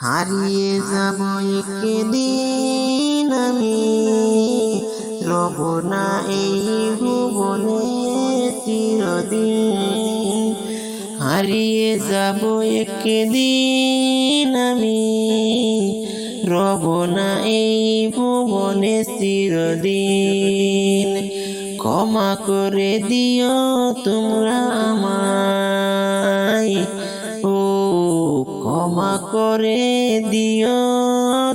হারিয়ে যাব একদিন আমি, রব না এই ভুবনে চিরদিন। হারিয়ে যাব একদিন আমি, রব না এই ভুবনে চিরদিন। ক্ষমা করে দিও তোমরা আমায়, ও ক্ষমা করে দিও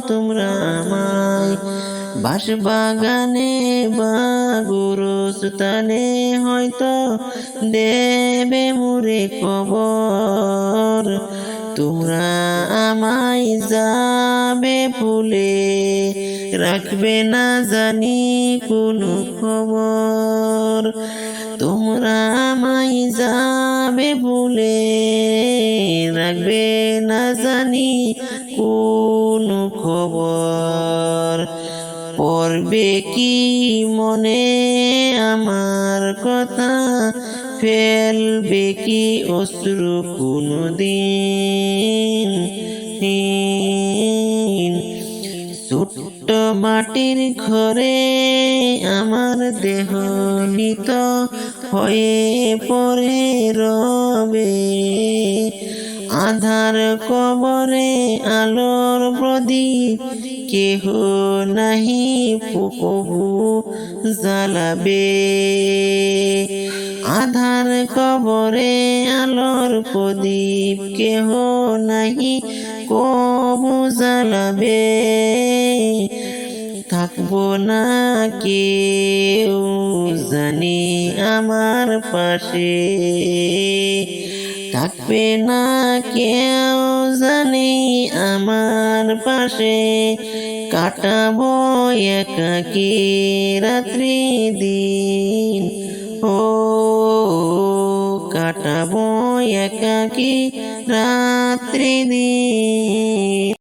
তোমরা আমায়। বাঁশবাগানে বা গোরস্থানে হয়তো দেবে মুরে কবর, তোমরা আমায় যাবে ভুলে, রাখবে না জানি কোনো খবর। তোমরা আমায় যাবে ভুলে, রাখবে না জানি কোনো খবর। পড়বে কি মনে আমার কথা, ফেলবে কি অশ্রু কোনদিন। ছোট্ট মাটির ঘরে আমার দেহ নিত হয়ে পড়ে রবে, আধার কবরে আলোর প্রদীপ কেহ নাহি প্রভু জ্বালাবে। আধার কবরে আলোর প্রদীপ কেহ নাহি কবু জ্বালাবে। থাকবো না কেউ জানি আমার পাশে, থাকবে না কেউ জানি আমার পাশে। কাটাবো একাকী রাত্রি দিন, ও কাটাবো একাকী রাত্রি দিন।